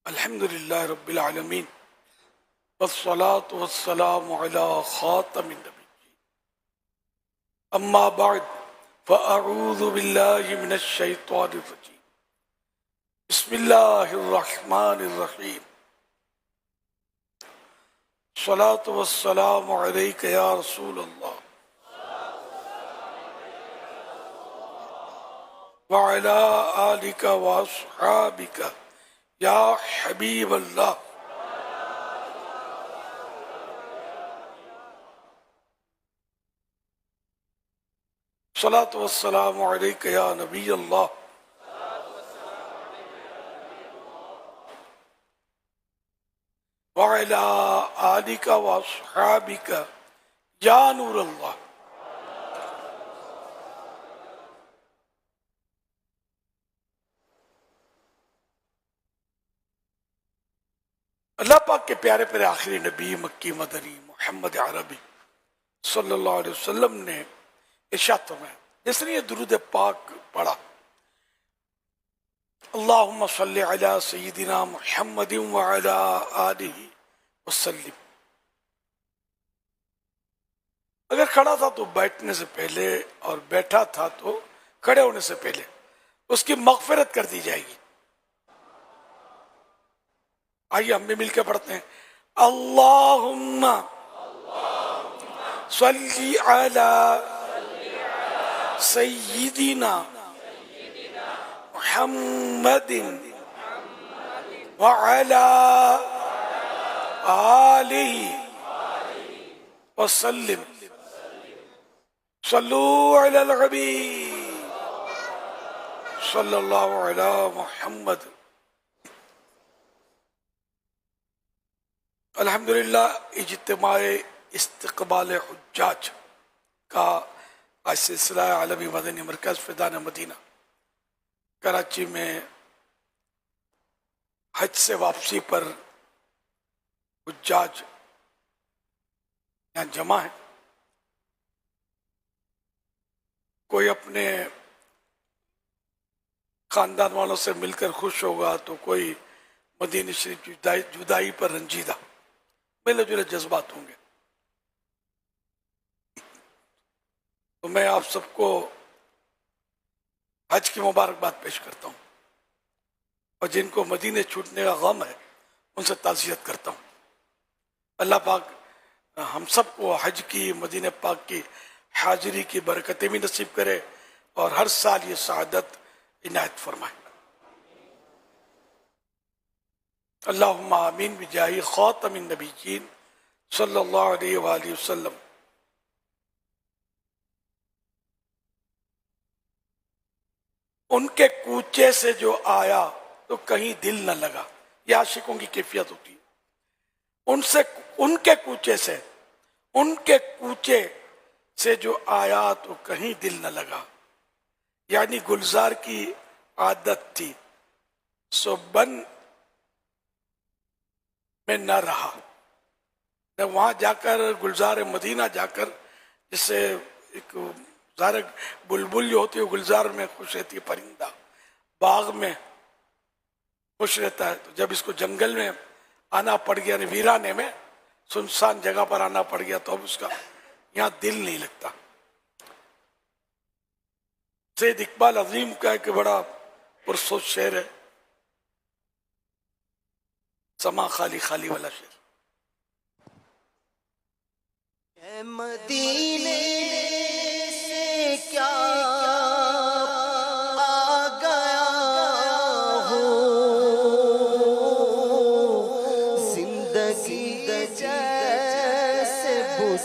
अल्हम्दुलिल्लाह रब्बिल आलमीन वस्सलातु वस्सलामु अला खातमिन नबिय्यीन अम्मा बअद फ़अऊज़ु बिल्लाहि मिनश शैतानिर रजीम बिस्मिल्लाहिर रहमानिर रहीम सलातु वस्सलामु अलैका या रसूल अल्लाह व अला आलिका व अस्हाबिका या हबीब अल्लाह। सलातु वस्सलामु अलैका या नबी अल्लाह व अला आलिका व अस्हाबिका या नूर अल्लाह। अल्लाह पाक के प्यारे प्यारे आखिरी नबी मक्की मदनी मोहम्मद अरबी सल्लल्लाहु अलैहि वसल्लम ने इरशाद फरमाया, जिसने ये दुरूद पाक पढ़ा, अल्लाहुम्मा सल्लि अला सय्यिदिना मुहम्मदिन व अला आलिहि वसल्लिम। अगर खड़ा था तो बैठने से पहले और बैठा था तो खड़े होने से पहले उसकी मगफिरत कर दी जाएगी। आइए हम भी मिलकर पढ़ते हैं, अल्लाहुम्मा सल्ली अला सय्यिदिना मुहम्मदिन व अला आलिहि वसल्लिम। सल्लू अलल हबीब सल्लल्लाहु अला मुहम्मद। अल्हम्दुलिल्लाह इज्तिमाए इस्तक़बाल हुज्जाज का आज सिलसिला आलमी मदनी मरकज़ फ़िदान मदीना कराची में हज से वापसी पर हुज्जाज यहाँ जमा है। कोई अपने खानदान वालों से मिलकर खुश होगा तो कोई मदीना शरीफ की जुदाई पर रंजीदा, मिले जुले जज्बात होंगे। तो मैं आप सबको हज की मुबारकबाद पेश करता हूँ और जिनको मदीने छूटने का गम है उनसे ताज़ियत करता हूँ। अल्लाह पाक हम सबको हज की, मदीने पाक की हाजिरी की बरकतें भी नसीब करे और हर साल ये सआदत इनायत फरमाए। अल्लाहुम्मा आमीन बिजाही खातमिन नबिय्यीन सल्लल्लाहु अलैहि वसल्लम। उनके कूचे से जो आया तो कहीं दिल न लगा, यह आशिकों की कैफियत होती है। उनके कूचे से जो आया तो कहीं दिल न लगा, यानी गुलजार की आदत थी सो बन में न रहा। वहां जाकर गुलजार मदीना जाकर, जिससे एक ज़ाहिर बुलबुल जो होती है गुलजार में खुश रहती है, परिंदा बाग में खुश रहता है। तो जब इसको जंगल में आना पड़ गया, वीराने में सुनसान जगह पर आना पड़ गया, तो अब उसका यहाँ दिल नहीं लगता। सैयद इकबाल अजीम का एक बड़ा पुरसोच शेर है, समा खाली खाली वाला शेर। मदीने से क्या आ गया हो, जिंदगी जैसे बुझ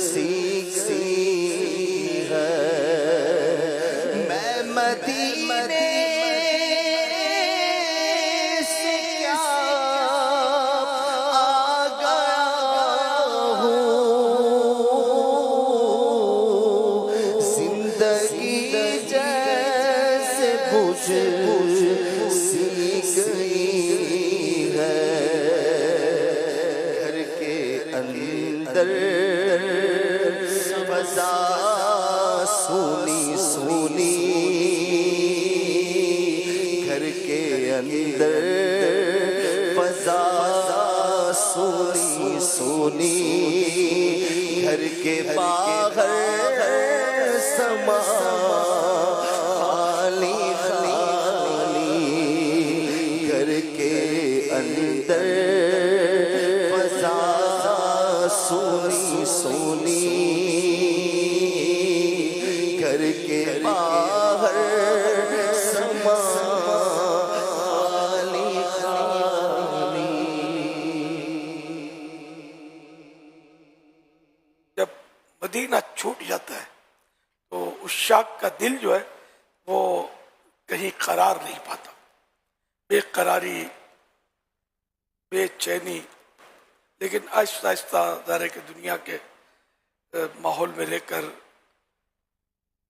सी है। मैं मदीने से क्या आ गया हूँ, जिंदगी जैसे बुझ सी है। घर के अंदर फज़ा सूनी सूनी, घर के अंदर अंदर फजा सोनी सोनी, घर के बाहर समा खाली खाली, घर के अंदर फजा सोनी सोनी, घर के बाहर समा खाली खाली। जब मदीना छूट जाता है तो उस शाख का दिल जो है वो कहीं करार नहीं पाता, बेकरारी बेचैनी। लेकिन आहिस्ता आहिस्ता ज़ाहिर है कि दुनिया के माहौल में रहकर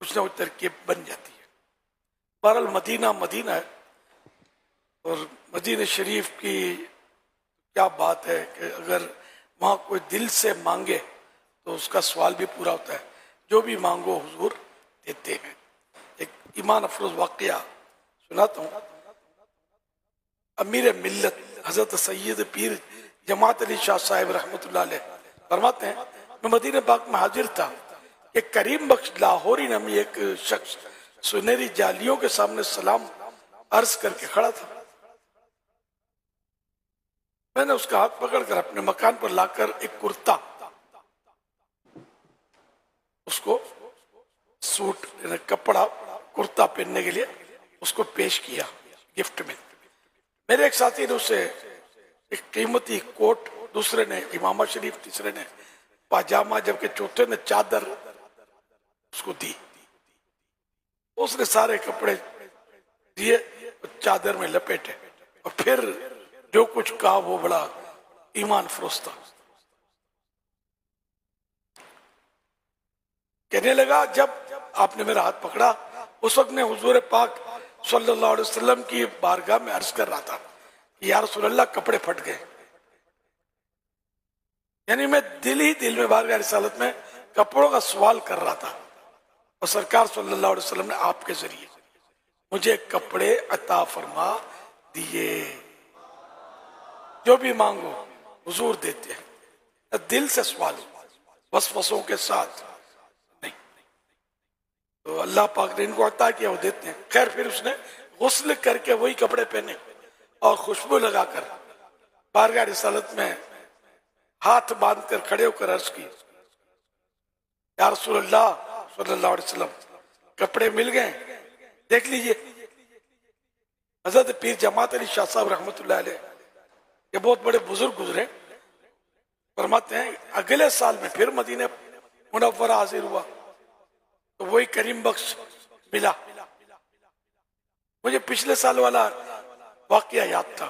कुछ ना कुछ तरकीब बन जाती है। बहरहाल मदीना मदीना है, और मदीना शरीफ की क्या बात है कि अगर वहाँ कोई दिल से मांगे तो उसका सवाल भी पूरा होता है। जो भी मांगो हुजूर देते हैं। एक ईमान अफरोज वाकया सुनाता हूँ। अमीर मिल्लत हजरत सैयद पीर जमात अली शाह साहिब रहमतुल्लाह अलैह फरमाते हैं, मैं मदीना पाक में हाजिर था। एक करीम बख्श लाहौरी नामी एक शख्स सुनहरी जालियों के सामने सलाम अर्ज करके खड़ा था। मैंने उसका हाथ पकड़कर अपने मकान पर लाकर एक कुर्ता, उसको सूट कपड़ा कुर्ता पहनने के लिए उसको पेश किया गिफ्ट में। मेरे एक साथी ने उसे एक कीमती कोट, दूसरे ने इमामा शरीफ, तीसरे ने पाजामा, जबकि चौथे ने चादर उसको दी। उसने सारे कपड़े दिए, चादर में लपेटे, और फिर जो कुछ कहा वो बड़ा ईमान फरोश था। कहने लगा, जब आपने मेरा हाथ पकड़ा उस वक्त मैं हुजूर पाक सल्लल्लाहु अलैहि वसल्लम की बारगाह में अर्ज कर रहा था कि या रसूल अल्लाह कपड़े फट गए। यानी मैं दिल ही दिल में बारगाह रिसालत में कपड़ों का सवाल कर रहा था, और सरकार सल्लल्लाहु अलैहि वसल्लम ने आपके जरिए मुझे कपड़े अता फरमा दिए। जो भी मांगो हुजूर देते हैं, दिल से सवाल वसवसों के साथ नहीं। तो अल्लाह पाक ने इनको अता किया, वो देते हैं। खैर, फिर उसने गुस्ल करके वही कपड़े पहने और खुशबू लगाकर बारगाह रिसालत में हाथ बांधकर खड़े होकर अर्ज की, या रसूल अल्लाह सल्लल्लाहु अलैहि वसल्लम कपड़े मिल गए, देख लीजिए। हजरत पीर जमात अली शाह साहब रहमतुल्लाह अलैह, ये बहुत बड़े बुजुर्ग गुजरे, फरमाते हैं अगले साल में फिर मदीने मुनव्वरा हाजिर हुआ तो वही करीम बख्श मिला। मुझे पिछले साल वाला वाकया याद था।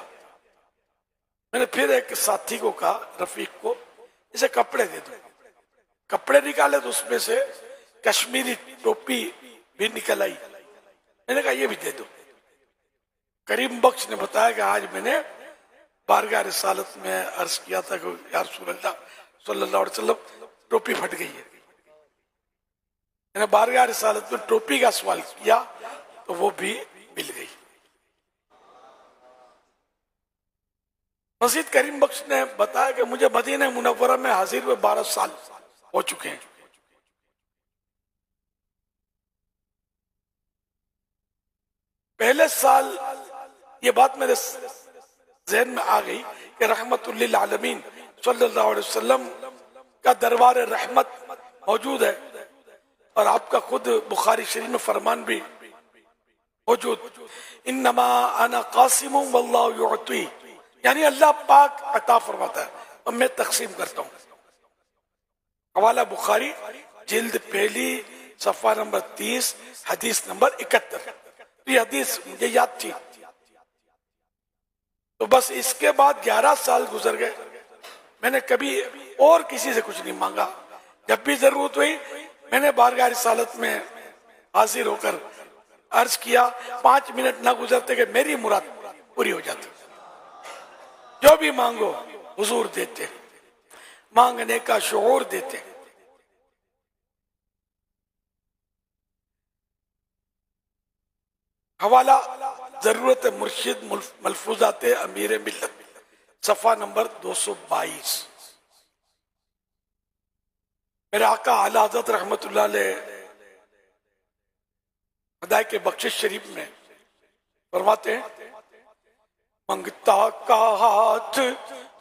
मैंने फिर एक साथी को कहा, रफीक को, इसे कपड़े दे दो। कपड़े निकाले तो उसमें से कश्मीरी टोपी भी निकल आई। मैंने कहा ये भी दे दो। करीम बख्श ने बताया कि आज मैंने बारगाह रिसालत में अर्ज किया था कि या रसूल अल्लाह सल्लल्लाहु अलैहि वसल्लम टोपी फट गई है। मैंने बारगाह रिसालत में टोपी का सवाल किया तो वो भी मिल गई। मजीद करीम बख्श ने बताया कि मुझे मदीना मुनव्वरा में हाजिर हुए 12 साल हो चुके हैं। पहले साल ये बात मेरे ज़हन में आ गई कि रहमतुल लिल आलमीन सल्लल्लाहु अलैहि वसल्लम का दरबार रहमत मौजूद है, और आपका खुद बुखारी शरीफ में फरमान भी मौजूद, इन्नमा अना कासिमुम वल्लाहु युअती, यानी अल्लाह पाक अता फरमाता है और मैं तकसीम करता हूँ। हवाला बुखारी जिल्द पहली सफ़ा नंबर 30 हदीस नंबर 71। ये हदीस मुझे याद थी। तो बस इसके बाद 11 साल गुजर गए। मैंने कभी और किसी से कुछ नहीं मांगा। जब भी जरूरत हुई मैंने बारगाह रिसालत में हाजिर होकर अर्ज किया, 5 मिनट ना गुजरते कि मेरी मुराद पूरी हो जाती। जो भी मांगो हुजूर देते, मांगने का शऊर देते। हवाला जरूरत मुर्शिद मलफूजात अमीर मिल्लत, सफ़ा नंबर 222। मेरे आका आला हज़रत रहमतुल्लाह अलैह हदायत के बख्शिश शरीफ में फरमाते हैं, मंगता का हाथ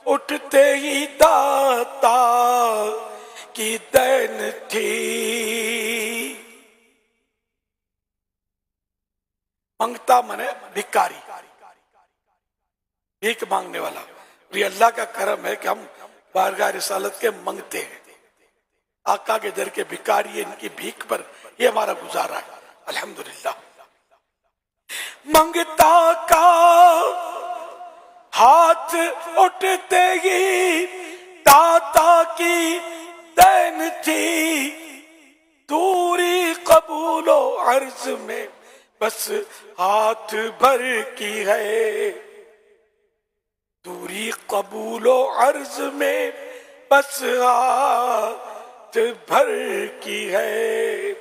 उठते ही दाता की देन थी। मंगता मने भिखारी, भीख मांगने वाला। ये अल्लाह का करम है कि हम बारगाह रिसालत के मंगते हैं, आका के दर के भिखारी है, इनकी भीख पर ये हमारा गुजारा है, अल्हम्दुलिल्लाह। मंगता का हाथ उठते ही दाता की देन थी, दूरी कबूलो अर्ज में बस हाथ भर की है, दूरी कबूलो अर्ज में बस हाथ भर की है।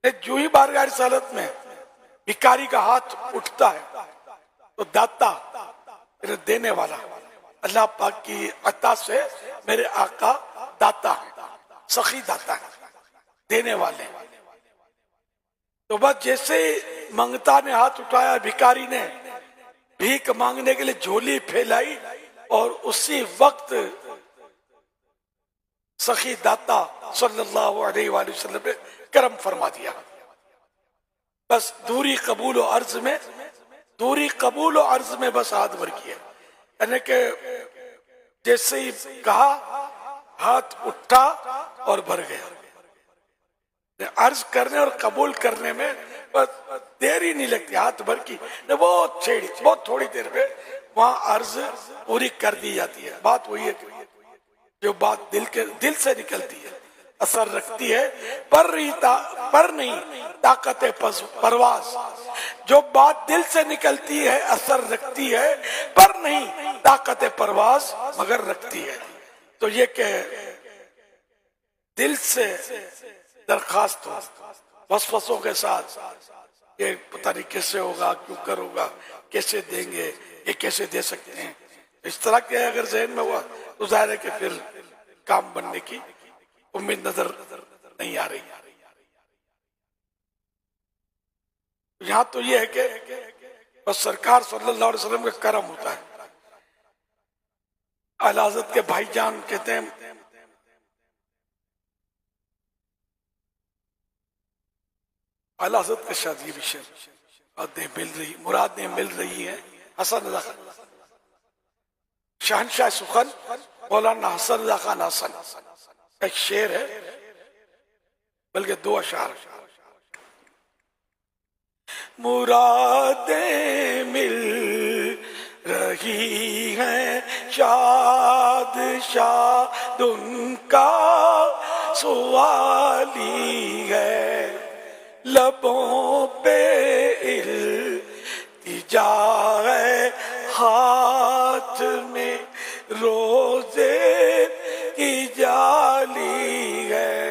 जो ही बारगाह रिसालत में भिखारी का हाथ उठता है तो दाता देने वाला अल्लाह पाक की अता से मेरे आका दाता है, सखी दाता है, देने वाले। तो बस जैसे मंगता ने हाथ उठाया, भिखारी ने भीख मांगने के लिए झोली फैलाई और उसी वक्त सखी दाता सल्लल्लाहु अलैहि वसल्लम ने करम फरमा दिया। बस दूरी कबूल और अर्ज में, दूरी कबूल और अर्ज में बस हाथ भर किया, यानी कि जैसे ही कहा हाथ उठा और भर गया। अर्ज करने और कबूल करने में बस देर ही नहीं लगती, हाथ भर की बहुत थोड़ी देर में वहां अर्ज पूरी कर दी जाती है। बात वही है कि जो बात दिल से निकलती है असर रखती है, पर नहीं ताकत परवाज। जो बात दिल से निकलती है असर रखती है, पर नहीं ताकत परवाज मगर रखती है। तो ये कि दिल से दरखास्त हो, वसवसों के साथ, ये पता नहीं कैसे होगा, क्यों करोगा, कैसे देंगे, ये कैसे दे सकते हैं, इस तरह के अगर जहन में हुआ तो जाहिर है कि फिर काम बनने की उम्मीद नजर नहीं आ रही। यहां तो ये है कि बस सरकार सल्लल्लाहु अलैहि वसल्लम का करम होता है। आला हज़रत के भाईजान कहते हैं, आला हज़रत के शादी विषय मुरादें मिल रही है। हसन रज़ा खान, शहनशाह सुखन मौलाना हसन रज़ा खान हसन, एक शेर है, बल्कि दो अशार। मुरादें मिल रही हैं, शाद शाद उनका सवाली है, लबों पे इल्तिजा है, हाथ में रोजे की जाली है।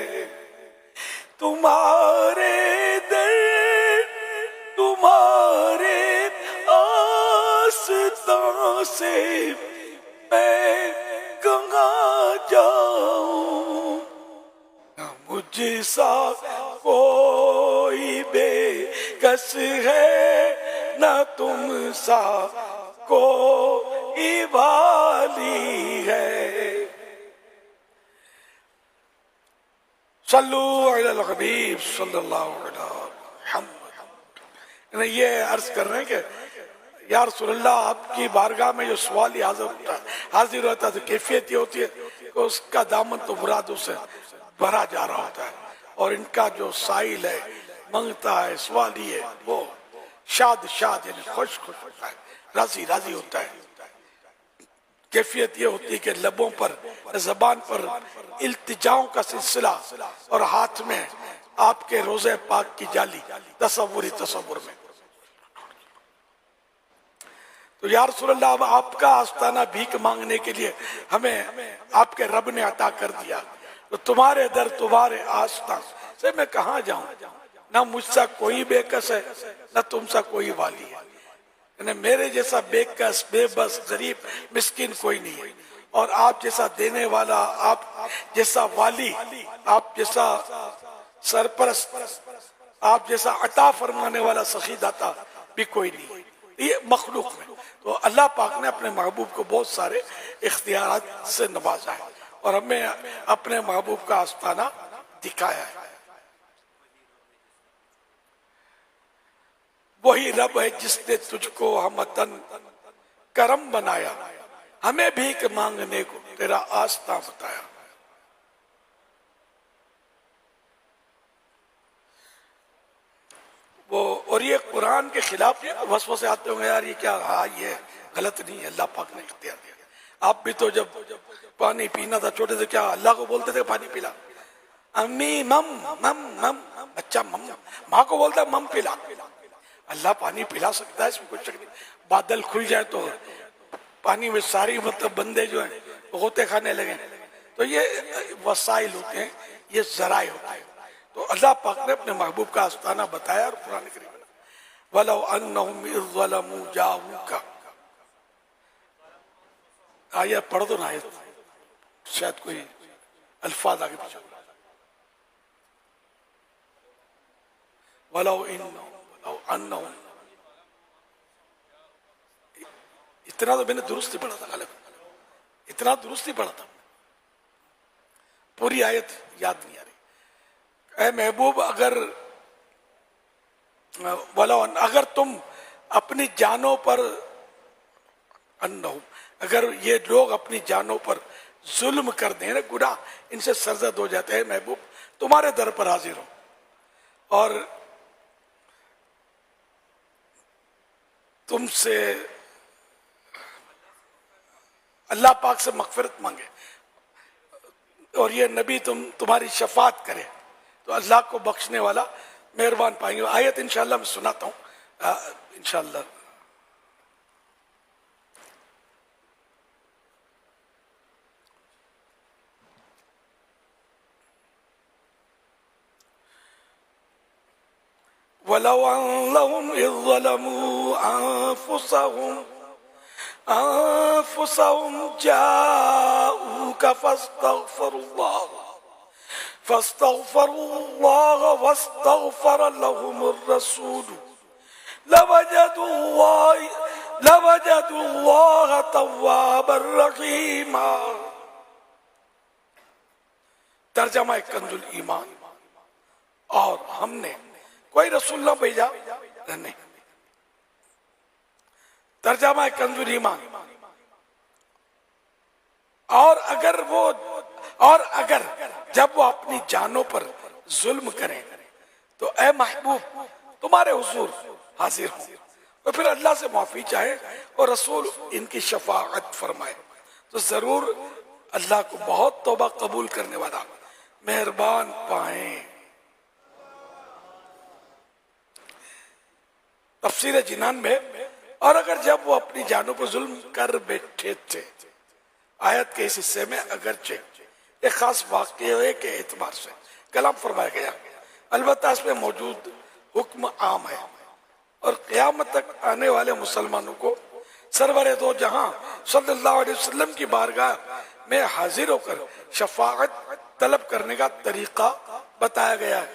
तुम्हारे दर तुम्हारे आस्तां से मैं कहाँ जाऊं, मुझसा कोई बेकस है, न तुम सा कोई वाली है। सल्लु अलल हबीब सल्लल्लाहु अलैहि वसल्लम। ये अर्ज कर रहे हैं कि या रसूलल्लाह, आपकी बारगाह में जो सवाल ही हाजिर होता है तो कैफियत ये होती है कि उसका दामन तो मुरादों से भरा जा रहा होता है, और इनका जो साइल है, मंगता है, सवाली है, वो शाद यानी खुश होता है, राजी होता है। कैफियत ये होती है कि लबों पर, जबान पर इल्तिजाओं का सिलसिला और हाथ में आपके रोजे पाक की जाली तसव्वुर में। तो या रसूलल्लाह, अब आपका आस्ताना भीख मांगने के लिए हमें आपके रब ने अता कर दिया, तो तुम्हारे दर तुम्हारे आस्था से मैं कहाँ जाऊं, ना मुझसा कोई बेकस है, ना तुमसा कोई वाली है। यानी मेरे जैसा बेकस, बेबस, गरीब, मिस्किन कोई नहीं है। और आप जैसा देने वाला, आप जैसा वाली, आप जैसा सरपरस्त, आप जैसा अता फरमाने वाला सखी दाता भी कोई नहीं है ये मखलूक में। तो अल्लाह पाक ने अपने महबूब को बहुत सारे इख्तियारात से नवाजा है और हमें अपने महबूब का आस्ताना दिखाया है। वही रब है जिसने तुझको हमतन करम बनाया, हमें भीख मांगने को तेरा आस्था बताया। वो और ये कुरान के खिलाफ वसवसे आते होंगे, यार ये क्या, हाँ ये गलत नहीं है, अल्लाह पाक ने इख्तियार दिया। आप भी तो जब पानी पीना था छोटे से, क्या अल्लाह को बोलते थे पानी पिला? अम्मी मम मम मम, बच्चा मम, माँ को बोलता है मम पिला। अल्लाह पानी पिला सकता है, इसमें कुछ शक नहीं। बादल खुल जाए तो पानी में सारी मतलब बंदे जो है गोते खाने लगे, तो ये वसाइल होते हैं, ये जराए होते हैं। तो अल्लाह पाक ने अपने महबूब का आस्ताना बताया और कुरान करीम में वलौ अन्नहुम इज़ ज़लमू जाऊका, आयत पढ़ दो ना, आयत शायद कोई अल्फाज आगे पीछे। वलौ अन्नहुम, इतना तो मैंने दुरुस्त ही पढ़ा था, गलत इतना दुरुस्त ही पढ़ा था, पूरी आयत याद नहीं आ रही। ऐ महबूब, अगर तुम अपनी जानों पर अगर ये लोग अपनी जानों पर जुल्म कर दें ना, गुनाह इनसे सरजद हो जाते हैं, महबूब तुम्हारे दर पर हाजिर हो और तुमसे अल्लाह पाक से मगफिरत मांगे और ये नबी तुम्हारी शफात करे, तो अल्लाह को बख्शने वाला मेहरबान पाएंगे। आयत इंशाअल्लाह मैं सुनाता हूँ इंशाअल्लाह। वलौ अन्नहुम इज़ ज़लमू अन्फुसहुम जाऊका फस्तगफरुल्लाह वस्तगफर लहुमुर रसूल लवजदुल्लाह तव्वाबर रहीमा। तर्जमा कंजुल ईमान, और हमने कोई रसूल ना भेजा नहीं। तर्जमा कंजुल ईमान, और अगर जब वो अपनी जानों पर जुल्म करें तो ए महबूब तुम्हारे हुजूर हाजिर हो, तो फिर अल्लाह से माफी चाहे और रसूल इनकी शफाअत फरमाए, तो जरूर अल्लाह को बहुत तौबा कबूल करने वाला मेहरबान पाए। तफसीर जिनान में, और अगर जब वो अपनी जानों पर जुल्म कर बैठे थे, आयत के इस हिस्से में अगरचे एक खास वाक़ये के एतबार से कलाम फरमाया गया, अलबत्ता इसमें मौजूद हुक्म आम है और क़यामत तक आने वाले मुसलमानों को सरवरे दो जहां सल्लल्लाहु अलैहि वसल्लम की बारगाह में हाजिर होकर शफाअत तलब करने का तरीका बताया गया है।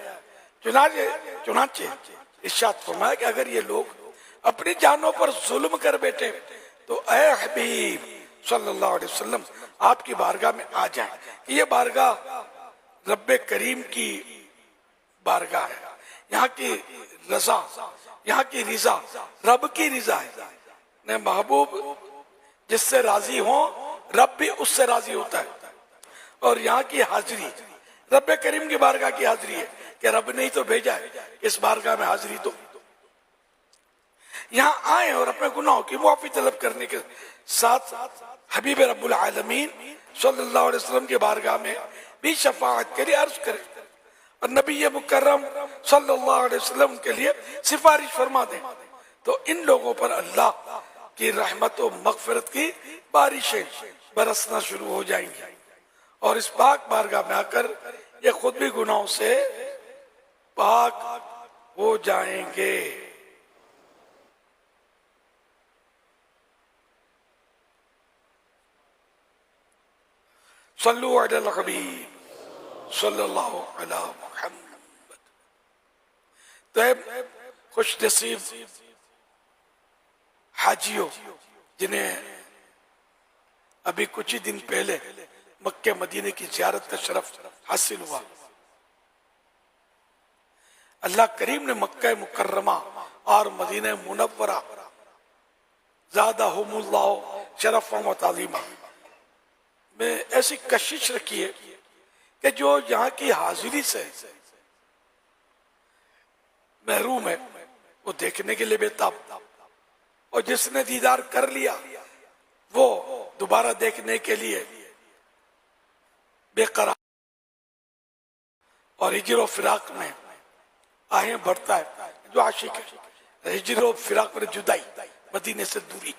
चुनाचे इरशाद फरमाया कि अगर ये लोग अपनी जानों पर जुल्म कर बैठे तो ऐ हबीब सल्लल्लाहु अलैहि वसल्लम आपकी बारगाह में आ जाए। ये बारगाह रब्बे करीम की बारगाह है, यहाँ की रजा, यहाँ की रिजा रब की रिजा है। ने महबूब जिससे राजी हो रब भी उससे राजी होता है, और यहाँ की हाजिरी रब्बे करीम की बारगाह की हाजिरी है कि रब ने ही तो भेजा है, इस बारगाह में हाजिरी तो यहाँ आए और अपने गुनाहों की मुआफी तलब करने के साथ हबीब रब्बुल आलमीन सल्लल्लाहु अलैहि वसल्लम के बारगाह में भी शफाअत के लिए अर्ज करें और नबी मुकर्रम सल्लल्लाहु अलैहि वसल्लम के लिए सिफारिश फरमा दें, तो इन लोगों पर अल्लाह की रहमत और मगफिरत की बारिशें बरसना शुरू हो जाएंगी और इस पाक बारगाह में आकर ये खुद भी गुनाहों से पाक हो जाएंगे। सल्लु अलल हबीब सल्लल्लाहु अलैहि मुहम्मद। तो खुश नसीब हाजियों जिन्हें अभी कुछ ही दिन पहले मक्के मदीने की ज़ियारत का शरफ हासिल हुआ। अल्लाह करीम ने मक्का मुकर्रमा और मदीना मुनव्वरा ज़ादहुमुल्लाह शरफ़न व ताज़ीमा में ऐसी कशिश रखी है कि जो यहाँ की हाजिरी से महरूम है वो देखने के लिए बेताब, और जिसने दीदार कर लिया वो दोबारा देखने के लिए बेकरार और हिजर और फिराक में आहें भरता है। जो आशिक है हिजर और फिराक में जुदाई, मदीने से दूरी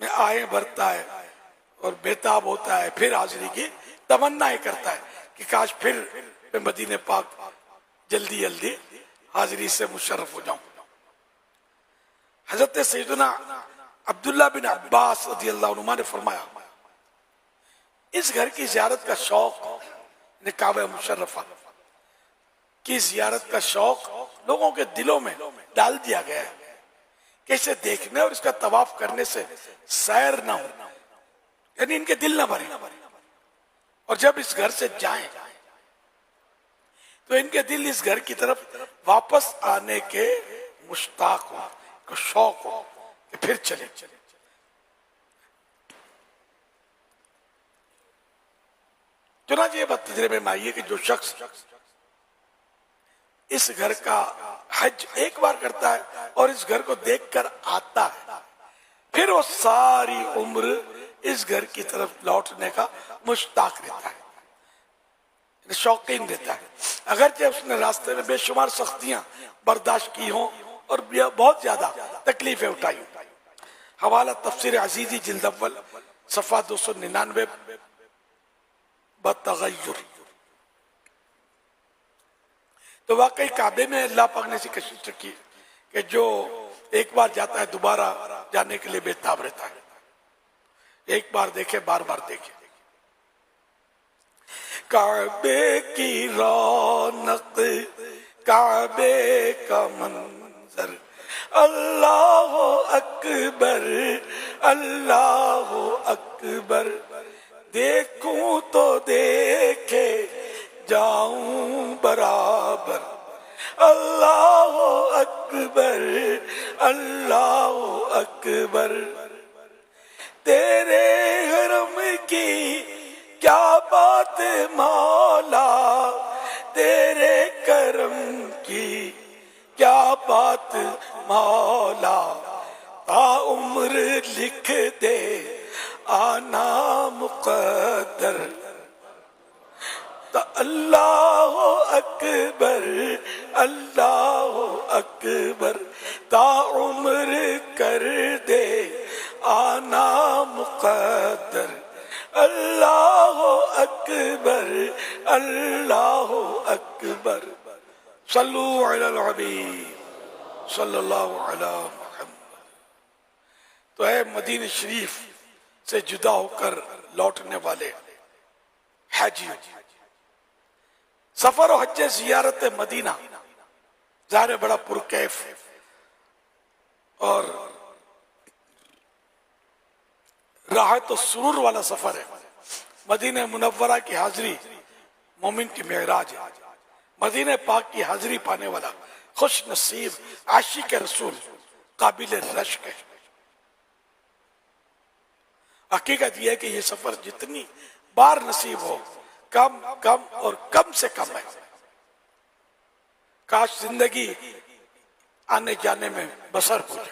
में आहें भरता है और बेताब होता है, फिर हाजिरी की तमन्नाएं करता है कि काश फिर मैं मदीने पाक जल्दी जल्दी हाजिरी से मुशर्रफ हो जाऊं। हजरत सैयदना अब्दुल्ला बिन अब्बास रज़ियल्लाहु अन्हुमा ने फरमाया, इस घर की जियारत का शौक ने काबा मुशर्रफा की जियारत का शौक लोगों के दिलों में डाल दिया गया है कि इसे देखने और इसका तवाफ करने से सैर ना हो, यानी इनके दिल ना भरे, और जब इस घर से जाएं तो इनके दिल इस घर की तरफ वापस आने के मुश्ताक हो, को शौक हो कि फिर चले। चुनांचे ये बात तजर्बे में आई है कि जो शख्स इस घर का हज एक बार करता है और इस घर को देखकर आता है, फिर वो सारी उम्र इस घर की तरफ लौटने का मुश्ताक रहता है, शौकीन रहता है। अगरचे उसने रास्ते में बेशुमार सख्तियां बर्दाश्त की हों और बहुत ज्यादा तकलीफें उठाई हों। हवाला तफसीर अजीजी जिल्द अव्वल सफ़ा 299 बतगय्युर। तो वाकई काबे में अल्लाह पाक ने ऐसी कशिश रखी कि जो एक बार जाता है दोबारा जाने के लिए बेताब रहता है, एक बार देखे बार बार देखे। काबे की रौनक काबे का मंजर, अल्लाह अकबर अल्लाह अकबर, देखूं तो देखे जाऊं बराबर, अल्लाह अकबर अल्लाह अकबर। तेरे हरम की क्या बात मौला, तेरे करम की क्या बात मौला, ता उम्र लिख दे आना मुक़द्दर, अल्लाह अकबर अल्लाह अकबर, ता उम्र कर दे आना मुक़द्दर, अल्लाह अकबर अल्लाह अकबर। सल्लु अलल हबीब सल्लल्लाहु अलैहि मुहम्मद। तो है मदीने शरीफ से जुदा होकर लौटने वाले हाजी, सफर और हज जियारत मदीना ज़ाहिर बड़ा पुरकैफ और राहत और सुरूर वाला सफर है। मदीना मुनव्वरा की हाजिरी मोमिन की मेराज है। मदीना पाक की हाजिरी पाने वाला खुश नसीब आशिक रसूल काबिल रश्क है। हकीकत यह है कि यह सफर जितनी बार नसीब हो कम कम और कम से कम है। काश जिंदगी आने जाने में बसर हो जाए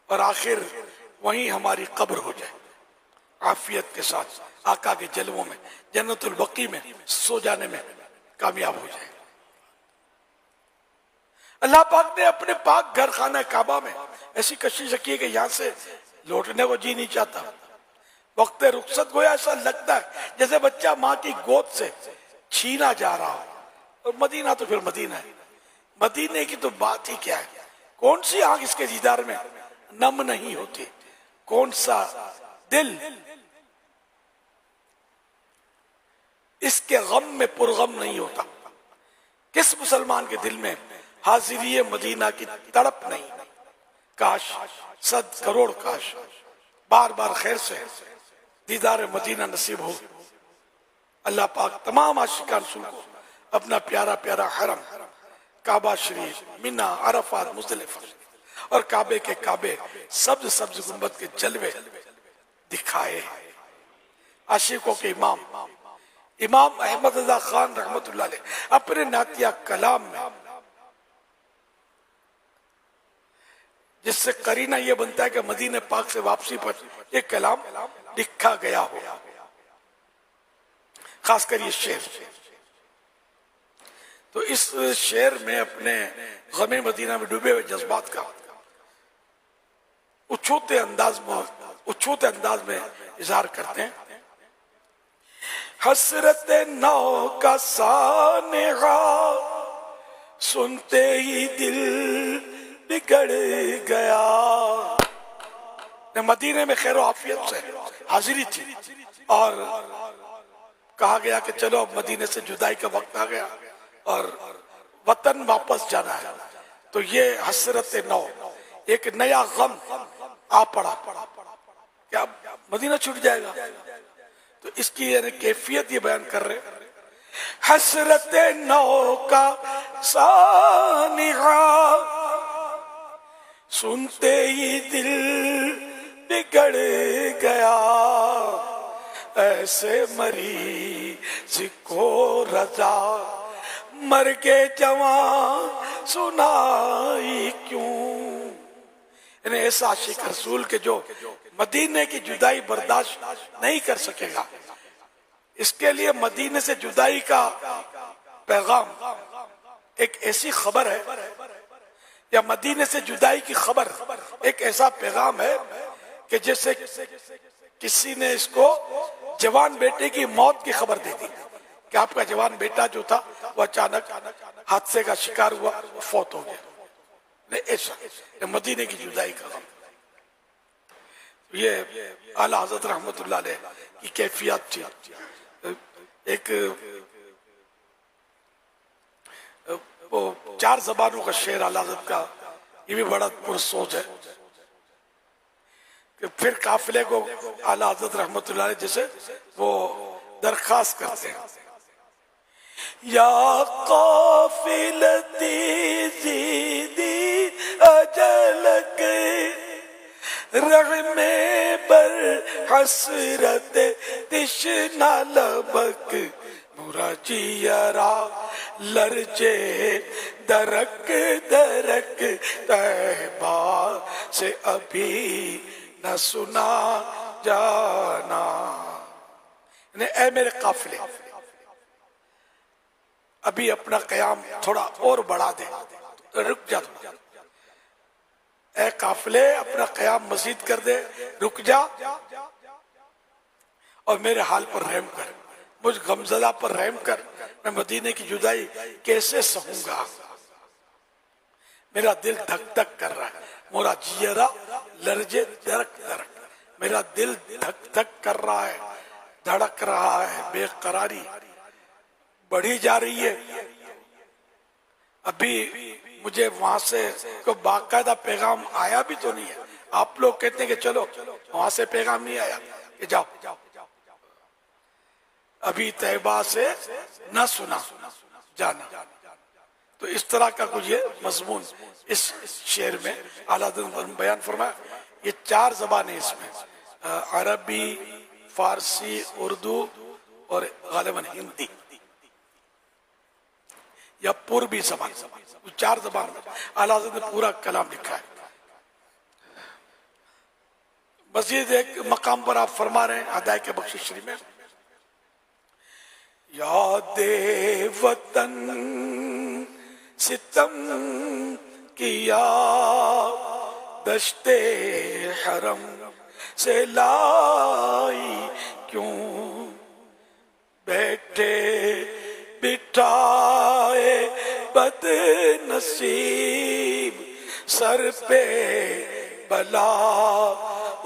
और आखिर वहीं हमारी कब्र हो जाए, आफियत के साथ आका के जलवों में जन्नतुल बकी में सो जाने में कामयाब हो जाए। अल्लाह पाक ने अपने पाक घर खाना काबा में ऐसी कशिश रखी है कि यहां से लौटने को जी नहीं चाहता। वक्त रुखसत गोया ऐसा लगता है जैसे बच्चा माँ की गोद से छीना जा रहा हो। और मदीना तो फिर मदीना है, मदीने की तो बात ही क्या है। कौन सी आंख इसके दीदार में नम नहीं होती, कौन सा दिल इसके गम में पुरगम नहीं होता। किस मुसलमान के दिल में हाजिरी मदीना की तड़प नहीं। काश, 100 करोड़ काश बार बार खैर से दीदार मदीना नसीब हो। अल्लाह पाक तमाम आशिकान रसूल को अपना प्यारा प्यारा हरम, काबा शरीफ, मिना, अरफात, मुज़दलिफा और काबे के काबे सब्ज सब्ज गुंबद के जलवे दिखाए। आशिकों के इमाम इमाम अहमद रज़ा खान रहमतुल्लाह अलैह अपने नातिया कलाम में, जिससे करीना यह बनता है कि मदीने पाक से वापसी पर यह कलाम लिखा गया हो, खासकर ये शेर। तो इस शेर में अपने गमे मदीना में डूबे हुए जज्बात का उछूते अंदाज में इजहार करते हैं। हसरत नौ का सानेगा सुनते ही दिल बिगड़ गया। मदीने में खैर आफियत से हाजिरी थी और कहा गया कि चलो अब मदीने से जुदाई का वक्त आ गया और वतन वापस जाना है। तो ये हसरत नौ, एक नया गम आ पड़ा, क्या मदीना छूट जाएगा। तो इसकी यानी कैफियत ये बयान कर रहे, हसरत नौ का सानिगा सुनते ही दिल बिगड़ गया, ऐसे मरीज को रजा मर के जवान सुनाई क्यों। यानी ऐसा आशिक रसूल के जो मदीने की जुदाई बर्दाश्त नहीं कर सकेगा, इसके लिए मदीने से जुदाई का पैगाम एक ऐसी खबर है, या मदीने से जुदाई की खबर एक ऐसा पैगाम है कि जैसे किसी ने इसको जवान बेटे की मौत की खबर दे दी कि आपका जवान बेटा जो था वो अचानक हादसे का शिकार हुआ, फौत हो गया। नहीं, ऐसा मदीने की जुदाई का गम। ये आला हज़रत रहमतुल्लाह अलैह की कैफियत थी। एक वो 4 ज़बानों का शेर आला हज़रत का, ये भी बड़ा पुरसोच है कि फिर काफिले को आला हज़रत रहमतुल्लाह अलैह जैसे वो दरखास्त करते हैं, या काफिलती ज़ीदी अजल के रग़मे पर हसरत तिश्ना लबक मुराजियरा लरजे दरक दरक तहबा से अभी न सुना जाना। ऐ मेरे काफिले, अभी अपना कयाम थोड़ा और बढ़ा दे, रुक जा। ऐ काफिले, अपना कयाम मजीद कर दे, रुक जा और मेरे हाल पर रहम कर, मुझ गमज़दा पर रहम कर। मैं मदीने की जुदाई कैसे सहूंगा, मेरा दिल धक धक कर रहा है, मोरा जियरा लरजे दरक दरक, मेरा दिल धक धक कर रहा है, धड़क रहा है, बेकरारी बढ़ी जा रही है। अभी मुझे वहां से कोई बाकायदा पैगाम आया भी तो नहीं है। आप लोग कहते हैं कि चलो वहां से पैगाम नहीं आया कि जाओ, अभी तैबा से न सुना जाना। तो इस तरह का कुछ ये मजमून इस शेर में आला बयान फरमाया। ये 4 ज़बानें इसमें, अरबी, फारसी, उर्दू और गालिबन हिंदी या पूर्वी ज़बान, 4 ज़बान आला ने पूरा कलाम लिखा है। मज़ीद एक मकाम पर आप फरमा रहे हैं अदाए के बख्शिश शरीफ में, यादे वतन सितम किया दश्ते हरम से लाई क्यों, बैठे बिठाए बद नसीब सर पे बला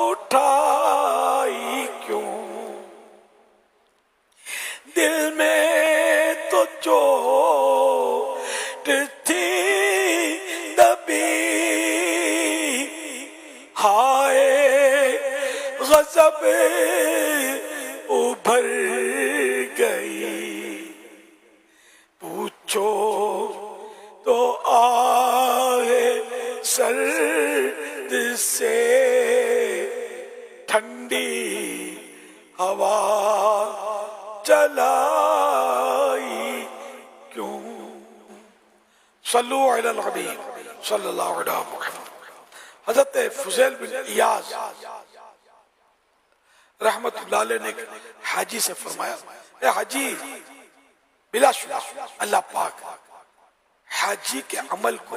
उठाई क्यों, दिल में तो चोट थी दबी, हाय गज़ब उभर गई, पूछो तो आए सर्द से ठंडी हवा चलाई क्यों। सल्लु अलल हबीब सल्लल्लाहु अलैहि वसल्लम। हज़रत फुज़ैल बिन इयाज़ रहमतुल्लाह अलैह ने हाजी से फरमाया, ए हाजी, बिलाशुबा अल्लाह पाक हाजी के अमल को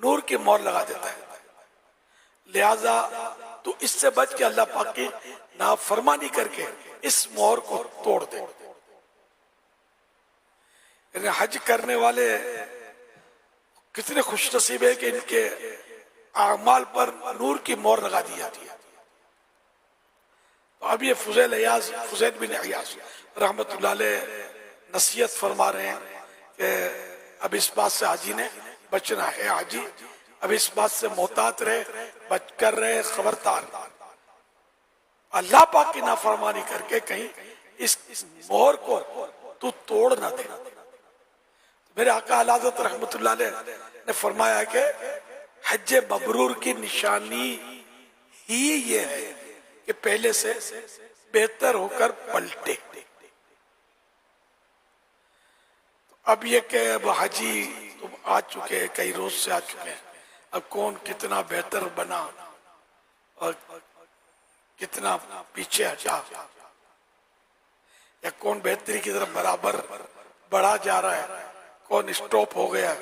नूर की मोहर लगा देता है, लिहाजा तू इससे बच के अल्लाह पाक की नाफरमानी करके इस मोहर को तोड़ दे। हज करने वाले कितने खुशनसीब है कि इनके आमाल पर नूर की मोहर लगा दी जाती है। तो अब ये फुज़ैल बिन इयाज़ रहमतुल्लाह अलैह नसीहत फरमा रहे हैं कि अब इस बात से हाजी ने बचना है, हाजी अब इस बात से मोहतात रहे, बच कर रहे, खबरदार अल्लाह पाक की नाफरमानी करके कहीं इस मोहर को तू तोड़ ना दे। मेरे आका आला हज़रत रहमतुल्लाह अलैह ने फरमाया कि हज मबरूर की निशानी ही ये है कि पहले से बेहतर होकर पलटे। अब ये कि अब हाजी तुम आ चुके हैं, कई रोज से आ चुके हैं, अब कौन कितना बेहतर बना और कितना पीछे हटा, या कौन बेहतरी की तरफ बराबर बढ़ा जा रहा है, कौन स्टॉप हो गया,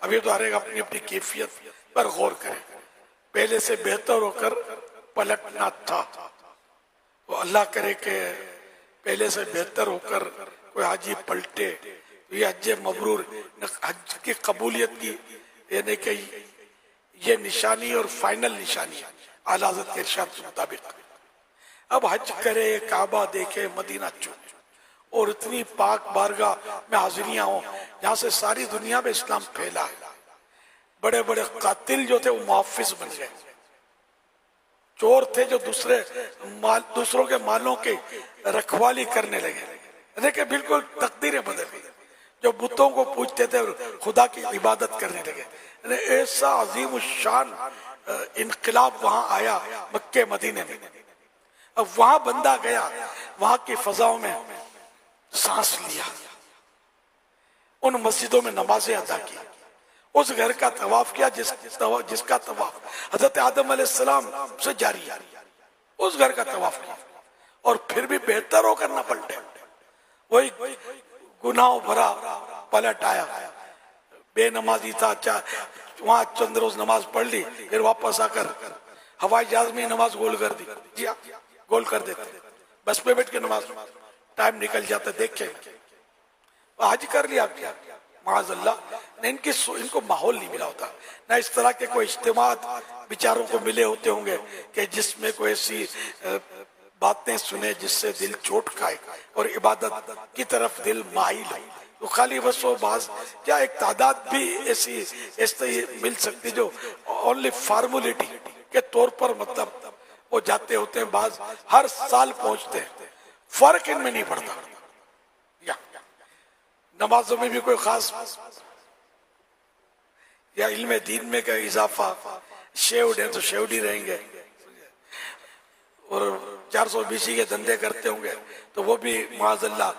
अभी तो हर एक अपनी अपनी कैफियत पर गौर करें। पहले से बेहतर होकर पलटना था, तो अल्लाह करे कि पहले से बेहतर होकर कोई हाजी पलटे, तो ये हज मबरूर हज की कबूलियत की यानी कि ये निशानी और फाइनल निशानी आला हज़रत के इरशाद के मुताबिक। अब हज करे, काबा देखे, मदीना चूमे और इतनी पाक बारगाह में हाजिरियां हो जहाँ से सारी दुनिया में इस्लाम फैला है। बड़े बड़े कातिल जो थे वो मुहफ्फिज बन गए, चोर थे जो दूसरों के मालों की रखवाली करने लगे, देखिए बिल्कुल तकदीरें बदल गई। जो बुतों को पूजते थे खुदा की इबादत करने लगे। ऐसा अजीम शान इनकलाब वहां आया मक्के मदीने में। अब वहां बंदा गया, वहां की फजाओं में सांस लिया, उन मस्जिदों में नमाजें अदा की, उस घर का तवाफ किया जिसका तवाफ हजरत आदम अलैहिस्सलाम से जारी है, उस घर का तवाफ किया और फिर भी बेहतर होकर ना पलटे। वही गुनाहों भरा पलट आया, बेनमाजी था, वहां चंद रोज नमाज पढ़ ली, फिर वापस आकर हवाई जहाज में नमाज गोल कर दी, जी गोल कर देते, बस पे बैठ के नमाज, टाइम निकल जाता, देखे हज कर लिया क्या माज़अल्लाह ने, इनको माहौल नहीं मिला होता, ना इस तरह के कोई इज्तिमात विचारों को मिले होते होंगे कि जिसमें कोई ऐसी बातें सुने जिससे दिल चोट खाए और इबादत की तरफ दिल माइल हो। तो खाली बस वो बाज क्या एक तादाद भी ऐसी मिल सकती जो ओनली फार्मुलिटी के तौर पर मतलब वो जाते होते हैं, बाज हर साल पहुंचते हैं, फर्क इनमें नहीं पड़ता। नमाजों में भी कोई खास या इल्म दीन में का इजाफा, शेवड है तो शेवड ही रहेंगे, और 420 के धंधे करते होंगे तो वो भी माज़अल्लाह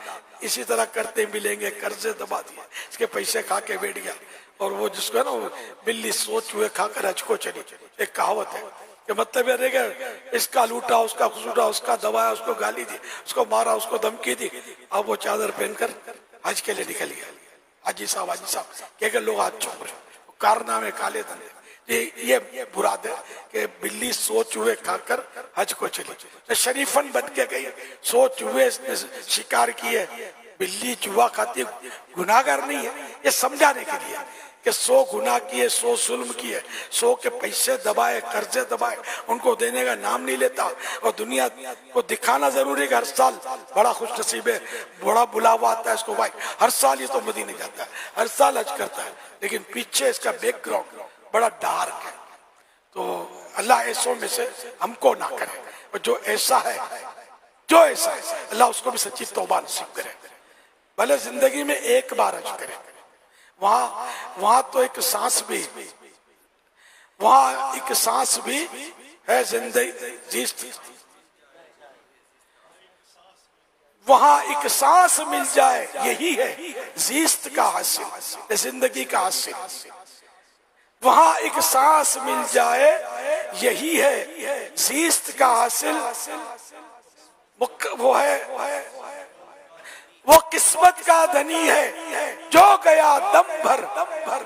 इसी तरह करते मिलेंगे, कर्जे दबा दिए, इसके पैसे खा के बैठ गया। और वो जिसको है ना वो बिल्ली सोच हुए खाकर हज को चली, एक कहावत है कि मतलब ये रहेगा इसका लूटा, उसका खुसूटा, उसका दबाया, उसको गाली दी, उसको मारा, उसको धमकी दी, अब वो चादर पहनकर हज के लिए निकल गया। हाजी साहब क्या लोग हाथ छोड़ रहे, कारनामे काले धंधे, ये बुराद है कि बिल्ली सोच हुए खाकर हज को चली, तो शरीफन बन के गई, सोच हुए शिकार किए, बिल्ली जुआ खाती गुनाहगार नहीं है, ये समझाने के लिए कि 100 गुनाह किए, 100 जुल्म किए, 100 के पैसे दबाए, कर्जे दबाए, उनको देने का नाम नहीं लेता। और दुनिया को दिखाना जरूरी है कि हर साल बड़ा खुश नसीब है, बड़ा बुलावा आता है इसको, भाई हर साल ये तो मदीने जाता है, हर साल हज करता है, लेकिन पीछे इसका बैकग्राउंड बड़ा डार्क है। तो अल्लाह ऐसों में से हमको ना करे, और जो ऐसा है अल्लाह उसको भी सच्ची तौबा नसीब करे, भले जिंदगी में एक बार हज करे। वहां तो एक सांस भी है जिंदगी, वहां एक सांस मिल जाए, यही है जीस्त का हासिल, जिंदगी का हासिल। वहां एक सांस मिल जाए, यही है जीस्त का हासिल। वो किस्मत का धनी है जो गया दम भर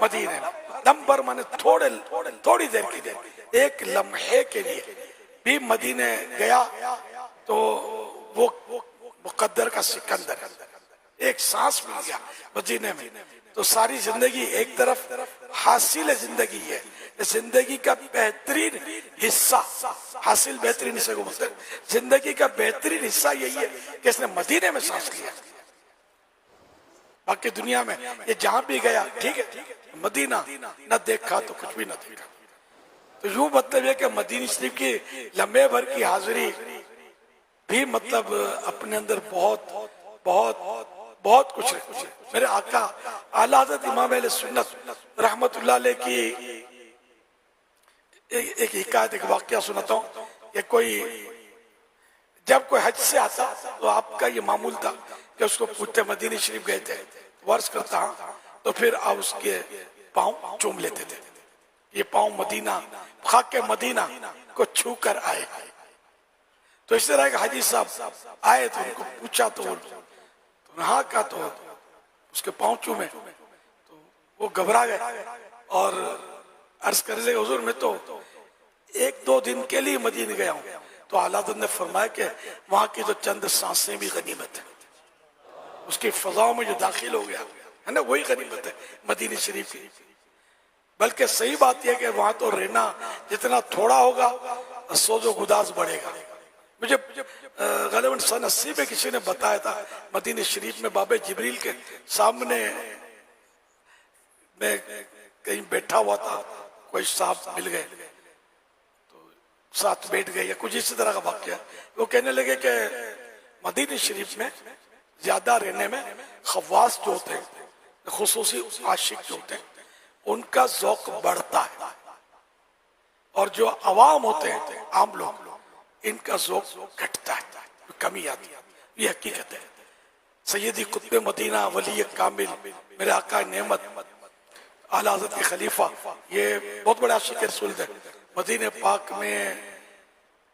मदीने में। दम भर माने थोड़ी देर के लिए, एक लम्हे के लिए भी मदीने गया तो वो मुकद्दर का सिकंदर, एक सांस मिल गया मदीने में, तो सारी जिंदगी एक तरफ हासिल जिंदगी है। जिंदगी का बेहतरीन हिस्सा, हासिल बेहतरीन हिस्से को बोलते हैं, जिंदगी का बेहतरीन हिस्सा यही है कि इसने मदीने में सांस लिया। बाकी दुनिया में ये जहां भी गया ठीक है, मदीना न देखा तो कुछ भी न देखा। तो यूं मतलब है कि मदीना शरीफ की लम्बे भर की हाजिरी भी मतलब अपने अंदर बहुत बहुत बहुत कुछ है। मेरे आका आला हज़रत इमाम अहले सुन्नत रहमतुल्लाह अलैह की एक हिकायत, एक वाकया सुनाता हूँ। ये जब कोई हज से आता तो आपका ये मामूल था कि उसको पूछते मदीना शरीफ गए थे, वर्ष करता तो फिर आप उसके पाँव चूम लेते थे। ये पाँव मदीना, खाके मदीना को छू कर आए। तो इस तरह के हाजी साहब आए तो उनको पूछा तो हाँ का, तो उसके पाँव चूमे तो वो घबरा गए और अर्ज करने लगे, हुजूर मैं तो 1-2 दिन के लिए मदीने गया हूँ। तो आला हज़रत ने फरमाया कि वहां की तो चंद सांसें भी गनीमत है, उसकी फजाओं में जो दाखिल हो गया है ना, वही गनीमत है मदीना शरीफ की। बल्कि सही बात यह कि वहां तो रहना जितना थोड़ा होगा सोजो गुदास बढ़ेगा। मुझे गलबन सन 80 में किसी ने बताया था, मदीना शरीफ में बाबे जिब्रील के सामने मैं कहीं बैठा हुआ था, कोई साहब मिल गए तो साथ बैठ गए या कुछ इसी तरह का वाक्य। वो कहने लगे कि मदीना शरीफ में ज्यादा रहने में खवास जो होते हैं, खुसूसी आशिक जो होते हैं, उनका ज़ौक़ बढ़ता है, और जो अवाम होते हैं आम लोग, इनका ज़ौक़ घटता है, कमी आती है। ये हकीकत है। सैयदी कुतुब मदीना वली कामिल मेरे आका नेमत आला हज़रत के खलीफा, ये बहुत बड़ा आशिक रसूल थे। मदीने पाक में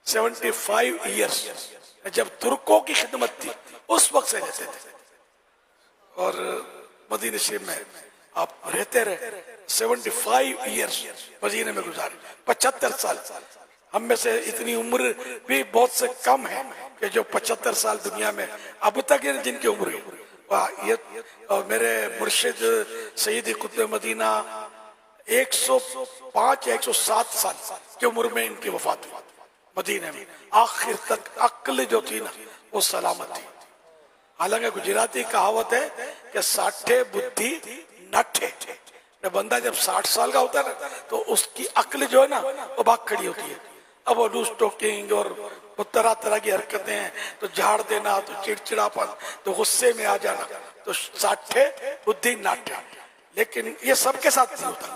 75 ईयर्स जब तुर्कों की खिदमत थी उस वक्त से रहते थे, और मदीने शरीफ में आप रहते रहे। 75 ईयर्स मदीने में गुजारे, 75 साल। हम में से इतनी उम्र भी बहुत से कम है कि जो 75 साल दुनिया में अब तक है जिनकी उम्र है। ये और मेरे मुर्शिद सैयदी कुतुब मदीना 105 या 107 साल की उम्र में इनकी वफात हुई मदीने में। आखिर तक अक्ल जो थी ना वो सलामत थी। हालांकि गुजराती कहावत है कि 60 बुद्धि नठे, बंदा जब 60 साल का होता है ना तो उसकी अक्ल जो है ना वो भाग खड़ी होती है। अब वो लूज टॉकिंग और वो तरह तरह की हरकतें हैं, तो झाड़ देना, तो चिड़चिड़ापन, तो गुस्से में आ जाना, तो 60 बुद्धि नाट्य। लेकिन ये सबके साथ नहीं होता,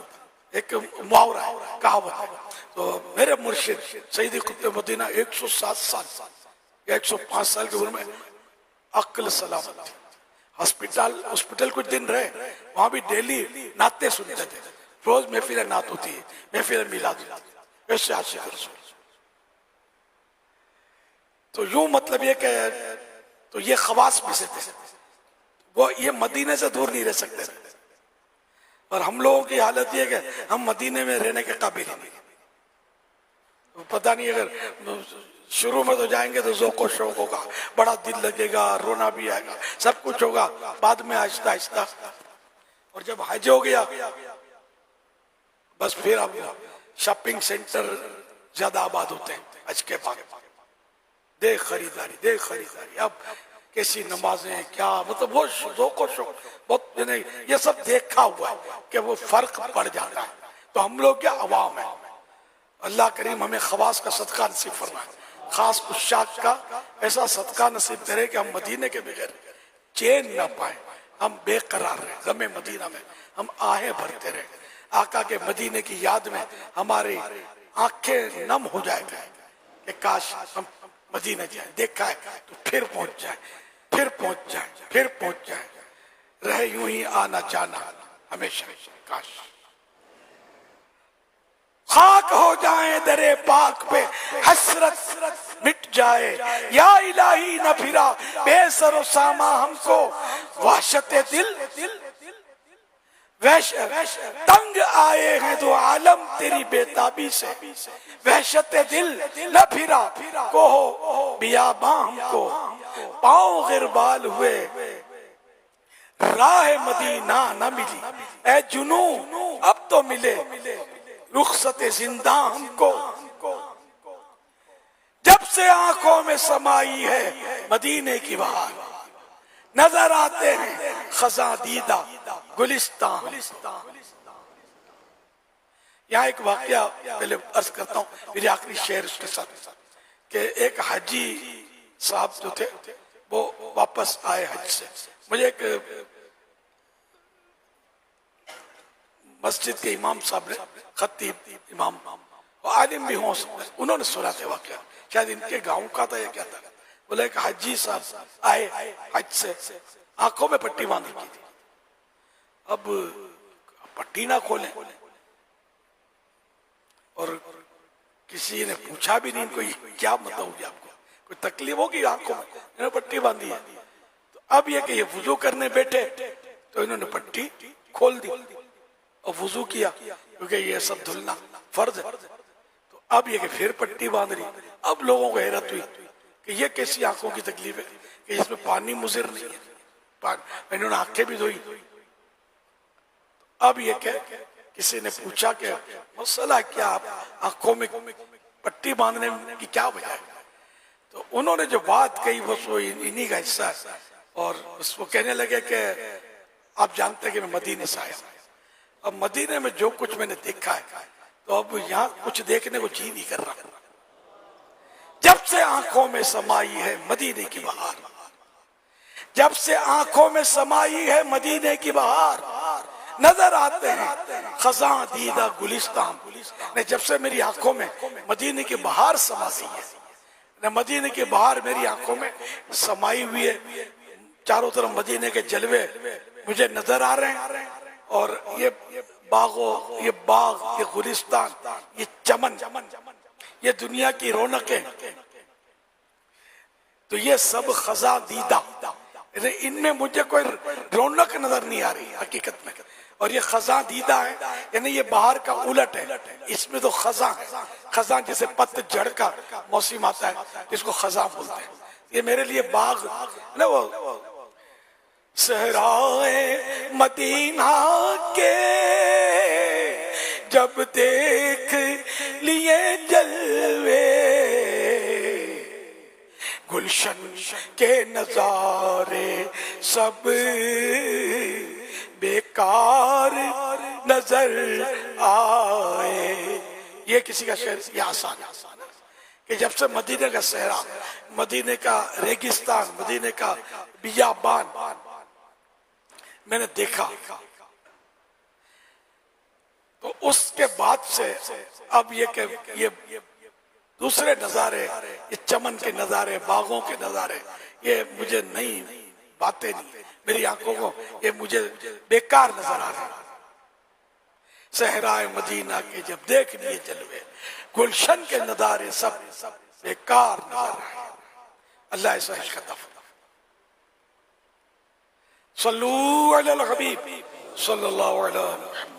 एक मुहावरा है, कहावत है। तो मेरे मुर्शिद सैयदी कुतुब मदीना 107 साल या 105 साल की उम्र में अक्ल सलामत थी। हॉस्पिटल कुछ दिन रहे, वहां भी डेली नाते सुनते थे, रोज महफिल नात होती है, महफिल मिलाद, ऐसे आशिक रसूल। तो यूं मतलब ये कि तो ये खवास में से थे, वो ये मदीने से दूर नहीं रह सकते थे। और हम लोगों की हालत ये कि हम मदीने में रहने के काबिल ही नहीं। तो पता नहीं, अगर शुरू में तो जाएंगे तो ज़ौक़ शौक़ होगा, बड़ा दिल लगेगा, रोना भी आएगा, सब कुछ होगा। बाद में आहिस्ता आहिस्ता, और जब हज हो गया बस फिर अब शॉपिंग सेंटर ज्यादा आबाद होते हैं हज के बाद। दे खरीदारी अब कैसी नमाजें क्या मतलब वो शौक बहुत ये सब देखा हुआ है कि वो फर्क पड़ जाता है। तो हम लोग क्या अवाम है, अल्लाह करीम हमें खवास का सदका नसीब फरमाए, खास उशाक का ऐसा सदका नसीब करे कि हम मदीने के बगैर चैन ना पाए, हम बेकरार रहे गमे मदीना में, हम आहें भरते रहे, आका के मदीने की याद में हमारी आंखें नम हो जाएगा कि काश हम मदीने जाए, देखा है तो फिर पहुंच जाए, फिर पहुंच जाए, फिर पहुंच जाए, रहे यूं ही आना जाना हमेशा। काश खाक हो जाए दरे पाक पे, हसरत मिट जाए, या इलाही न फिरा बेसरो सामा हमको, वहशते दिल तंग आए हैं दो आलम तेरी बेताबी से, वहशते दिल न फिरा कोहो बियाबा हमको, पाँव गिरबाल हुए राह मदीना न मिली, ए जुनू अब तो मिले रुखसत जिंदा हमको, जब से आंखों में समाई है मदीने की बहार, नजर आते हैं खजा दीदा गुलिस्तान। यहाँ एक वाकया पहले अर्ज करता हूँ, मेरी आखिरी शेर उसके साथ, कि एक हाजी साहब जो थे वो वापस आए हज से, मुझे एक मस्जिद के इमाम साहब ने, खतीब इमाम आलिम भी हो सकते, उन्होंने सुना था वाकया, शायद इनके गांव का था या क्या था। बोले एक हाजी साहब आए हज से, आंखों में पट्टी बांध रखी थी, अब पट्टी ना खोले और किसी ने पूछा भी नहीं इनको क्या मतलब होगी, आपको कोई तकलीफ होगी आंखों में, इन्होंने पट्टी बांधी है। तो अब ये कि ये वुजू करने बैठे तो इन्होंने पट्टी खोल दी और वुजू किया, क्योंकि ये सब धुलना फर्ज है। तो अब ये कि फिर पट्टी बांध रही, अब लोगों को हैरत हुई कि ये कैसी आंखों की तकलीफ है कि इसमें पानी मुजिर नहीं है, इन्होंने आंखें भी धोई। अब ये क्या, किसी ने पूछा कि मसला क्या, आंखों में पट्टी बांधने की क्या वजह है? तो उन्होंने जो बात कही वो इन्हीं का हिस्सा है, और उसको कहने लगे कि आप जानते हैं कि मैं मदीने से आया, अब मदीने में जो कुछ मैंने देखा है तो अब यहाँ कुछ देखने को जी नहीं कर रहा। जब से आंखों में समाई है मदीने की बहार, जब से आंखों में समाई है मदीने की बहार, नजर आते हैं खजा दीदा गुलिस्तान ने, जब से मेरी आंखों में मदीने की बहार समा गई है न, मदीने की बहार मेरी आंखों में समाई हुई है, चारों तरफ मदीने के जलवे मुझे नजर आ रहे हैं, और ये बागों, ये बाग, ये गुलिस्तान, ये चमन, ये दुनिया की रौनकें, तो ये सब खजा दीदा, इनमें मुझे कोई रौनक नजर नहीं आ रही हकीकत में, और ये खजा दीदा है, यानी ये बाहर का उलट है, इसमें तो खजा है, खजा जैसे पतझड़ का मौसम आता है इसको खजा बोलते हैं, ये मेरे लिए बाग ना, वो सहराए मदीना के जब देख लिए जलवे, गुलशन के नजारे सब बेकार नजर आए। ये किसी का शेर, ये आसान है कि जब से मदीने का सहरा, मदीने का रेगिस्तान, मदीने का बियाबान मैंने देखा, तो उसके बाद से अब ये दूसरे नजारे, ये चमन के नजारे, बागों के नजारे, ये मुझे नई बातें नहीं, मेरी आंखों को ये मुझे बेकार नजर आ रहे। सहराए मदीना के जब देख लिए जलवे, गुलशन के नजारे सब बेकार नजर आए। अल्लाह ऐसा इश्क अता फरमाए। सल्लू अलल हबीब सल्लल्लाहु अलैहि वसल्लम।